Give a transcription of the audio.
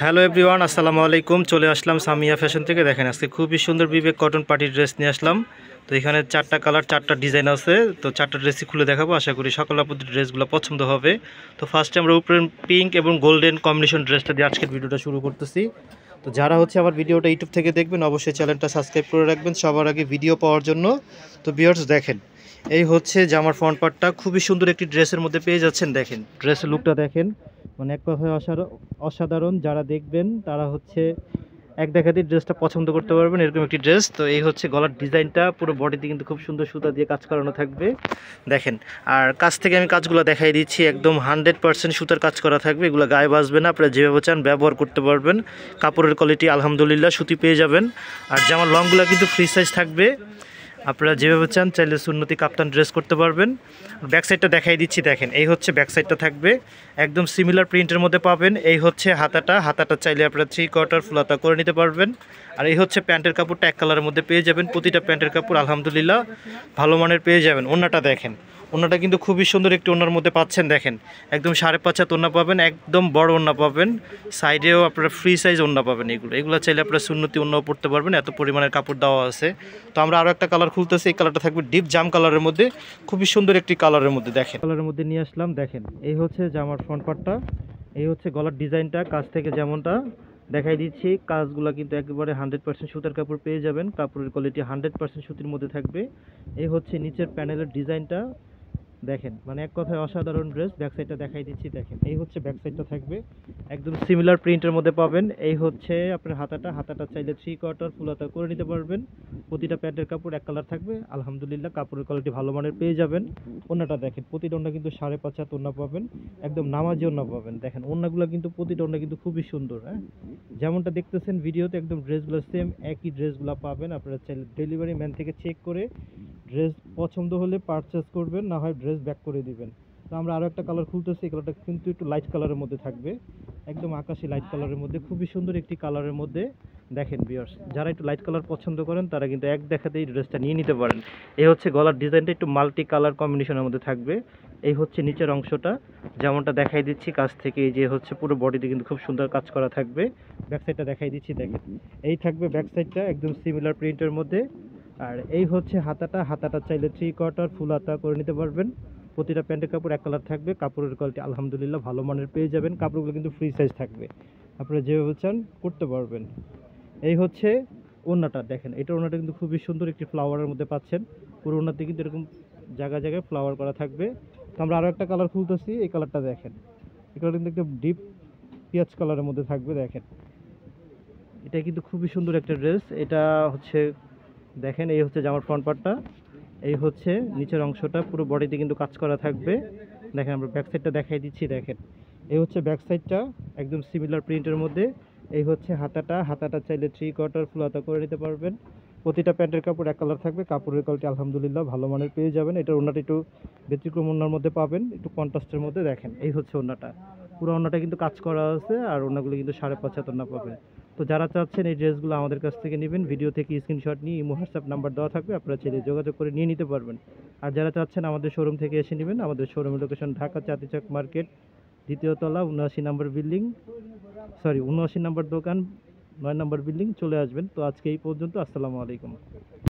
Hello everyone, আসসালামু আলাইকুম। চলে আসলাম সামিয়া ফ্যাশন থেকে। দেখেন আজকে খুবই সুন্দর বিবেক কটন পার্টি ড্রেস নিয়ে আসলাম। তো এখানে 4টা কালার 4টা ডিজাইন আছে। তো 4টা ড্রেসই খুলে দেখাবো, আশা করি সকল আপনাদের ড্রেসগুলো পছন্দ হবে। তো ফার্স্টে আমরা উপরে পিঙ্ক এবং গোল্ডেন কম্বিনেশন ড্রেসটা দিয়ে আজকের ভিডিওটা শুরু করতেছি। তো যারা আমার ভিডিওটা ইউটিউব থেকে দেখবেন অবশ্যই চ্যানেলটা সাবস্ক্রাইব করে রাখবেন সবার আগে ভিডিও পাওয়ার জন্য। তো ভিউয়ার্স দেখেন, এই হচ্ছে জামার ফ্রন্ট পার্টটা। খুবই সুন্দর একটি ড্রেসের মধ্যে পেয়ে যাচ্ছেন। দেখেন ড্রেসের লুকটা দেখেন, মানে এক কথায় অসাধারণ। যারা দেখবেন তারা এক দেখাতেই ড্রেসটা পছন্দ করতে পারবেন, এরকম একটি ড্রেস। তো এই হচ্ছে গলার ডিজাইনটা, পুরো বডিতে কিন্তু খুব সুন্দর সুতা দিয়ে কাজ করানো থাকবে দেখেন। আর কাছ থেকে আমি কাজগুলো দেখাই দিচ্ছি, একদম 100% সুতার কাজ করা থাকবে, এগুলো গায়ে বাসবে না। আপনারা যেভাবে চান ব্যবহার করতে পারবেন। কাপড়ের কোয়ালিটি আলহামদুলিল্লাহ সুতি পেয়ে যাবেন। আর জামার লংগুলো কিন্তু ফ্রি সাইজ থাকবে, আপনারা যেভাবে চান চাইলে সুন্নতি কাপ্তান ড্রেস করতে পারবেন। ব্যাক সাইডটা দেখাই দিচ্ছি, দেখেন এই হচ্ছে ব্যাক সাইডটা থাকবে, একদম সিমিলার প্রিন্টের মধ্যে পাবেন। এই হচ্ছে হাতাটা চাইলে আপনারা 3/4 ফুল হাতা করে নিতে পারবেন। আর এই হচ্ছে প্যান্টের কাপড়টা এক কালারের মধ্যে পেয়ে যাবেন। প্রতিটা প্যান্টের কাপড় আলহামদুলিল্লাহ ভালো মানের পেয়ে যাবেন। ওড়নাটা দেখেন, ওড়নাটা কিন্তু খুবই সুন্দর একটি ওড়নার মধ্যে পাচ্ছেন। দেখেন একদম 5.5 হাত ওড়না পাবেন, একদম বড় ওড়না পাবেন, সাইডেও আপনারা ফ্রি সাইজ ওড়না পাবেন। এগুলো চাইলে আপনারা সুন্নতি ওড়নাও পড়তে পারবেন, এত পরিমাণের কাপড় দেওয়া আছে। তো আমরা আরও একটা কালার খুলতেছি, এই কালারটা থাকবে ডিপ জাম কালারের মধ্যে, খুবই সুন্দর একটি কালারের মধ্যে। দেখেন কালারের মধ্যে নিয়ে আসলাম। দেখেন এই হচ্ছে জামার ফ্রন্ট পার্টটা, এই হচ্ছে গলার ডিজাইনটা। কাছ থেকে যেমনটা দেখাই দিচ্ছি, কাজগুলো কিন্তু একেবারে 100% সুতার কাপড় পেয়ে যাবেন। কাপড়ের কোয়ালিটি 100% সুতির মধ্যে থাকবে। এই হচ্ছে নিচের প্যানেলের ডিজাইনটা দেখেন, মানে এক কথায় অসাধারণ ড্রেস। ব্যাক সাইডটা দেখাই দিচ্ছি, দেখেন এই হচ্ছে ব্যাক সাইডটা থাকবে, একদম সিমিলার প্রিন্টের মধ্যে পাবেন। এই হচ্ছে আপনার হাতাটা চাইলে 3/4 ফুল হাতা করে নিতে পারবেন। প্রতিটা প্যান্টের কাপড় এক কালার থাকবে, আলহামদুলিল্লাহ কাপড়ের কোয়ালিটি ভালো মানের পেয়ে যাবেন। ওড়নাটা দেখেন, প্রতিটা ওড়না কিন্তু 5.5 হাত ওড়না পাবেন, একদম নামাজি ওড়না পাবেন। দেখেন ওড়নাগুলো কিন্তু প্রতিটা ওড়না কিন্তু খুবই সুন্দর। হ্যাঁ, যেমনটা দেখতেছেন ভিডিওতে একদম ড্রেসগুলো সেম একই ড্রেসগুলো পাবেন। আপনারা চাইলে ডেলিভারি ম্যান থেকে চেক করে ড্রেস পছন্দ হলে পারচেস করবেন, না হয় ড্রেস ব্যাক করে দিবেন। তো আমরা আরও একটা কালার খুলতেছি, এই কালারটা কিন্তু একটু লাইট কালারের মধ্যে থাকবে, একদম আকাশি লাইট কালারের মধ্যে, খুবই সুন্দর একটি কালারের মধ্যে। দেখেন ভিউয়ার্স, যারা একটু লাইট কালার পছন্দ করেন তারা কিন্তু এক দেখাতেই ড্রেসটা নিয়ে নিতে পারেন। এই হচ্ছে গলার ডিজাইনটা, একটু মাল্টি কালার কম্বিনেশনের মধ্যে থাকবে। এই হচ্ছে নিচের অংশটা, যেমনটা দেখাই দিচ্ছি কাছ থেকে, এই যে হচ্ছে পুরো বডিতে কিন্তু খুব সুন্দর কাজ করা থাকবে। ব্যাক সাইডটা দেখাই দিচ্ছি, দেখেন এই থাকবে ব্যাক সাইডটা, একদম সিমিলার প্রিন্টের মধ্যে। আর এই হচ্ছে হাতাটা চাইলে 3/4 ফুল হাতা করে নিতে পারবেন। প্রতিটা প্যান্টের কাপড় এক কালার থাকবে, কাপড়ের কোয়ালিটি আলহামদুলিল্লাহ ভালো মানের পেয়ে যাবেন। কাপড়গুলো কিন্তু ফ্রি সাইজ থাকবে, আপনারা যেভাবে চান করতে পারবেন। এই হচ্ছে ওড়নাটা, দেখেন এটা ওড়নাটা কিন্তু খুবই সুন্দর একটি ফ্লাওয়ারের মধ্যে পাচ্ছেন। পুরো ওড়নাতে কিন্তু এরকম জায়গায় জায়গায় ফ্লাওয়ার করা থাকবে। তো আমরা আরও একটা কালার খুলতেছি, এই কালারটা দেখেন, এই কালার কিন্তু একটু ডিপ পেঁয়াজ কালারের মধ্যে থাকবে। দেখেন এটা কিন্তু খুবই সুন্দর একটা ড্রেস। এটা হচ্ছে দেখেন এই হচ্ছে জামার ফ্রন্ট পার্টটা, এই হচ্ছে নিচের অংশটা, পুরো বডিতে কিন্তু কাজ করা থাকবে। দেখেন আমরা ব্যাক সাইডটা দেখাই দিচ্ছি, দেখেন এই হচ্ছে ব্যাক সাইডটা, একদম সিমিলার প্রিন্টের মধ্যে। এই হচ্ছে হাতাটা চাইলে 3/4 ফুল হাতা করে নিতে পারবেন। প্রতিটা প্যান্টের কাপড় এক কালার থাকবে, কাপড়ের কোয়ালিটি আলহামদুলিল্লাহ ভালো মানের পেয়ে যাবেন। এটা ওড়নাটা একটু ব্যতিক্রম ওড়নার মধ্যে পাবেন, একটু কন্ট্রাস্টের মধ্যে। দেখেন এই হচ্ছে ওড়নাটা, পুরো ওড়নাটা কিন্তু কাজ করা আছে, আর ওড়নাগুলো কিন্তু 5.5 হাত ওড়না পাবেন। তো যারা চাচ্ছেন এই ড্রেসগুলো আমাদের কাছ থেকে নেবেন, ভিডিও থেকে স্ক্রিনশট নিয়ে ইমো হোয়াটসঅ্যাপ নাম্বার দেওয়া থাকবে, আপনারা চাইলে যোগাযোগ করে নিয়ে নিতে পারবেন। আর যারা চাচ্ছেন আমাদের শোরুম থেকে এসে নেবেন, আমাদের শোরুমের লোকেশন ঢাকা চাঁদনীচক মার্কেট, 2য় তলা, 79 নম্বর বিল্ডিং, 79 নম্বর দোকান, 9 নম্বর বিল্ডিং, চলে আসবেন। তো আজকে এই পর্যন্ত, আসসালামু আলাইকুম।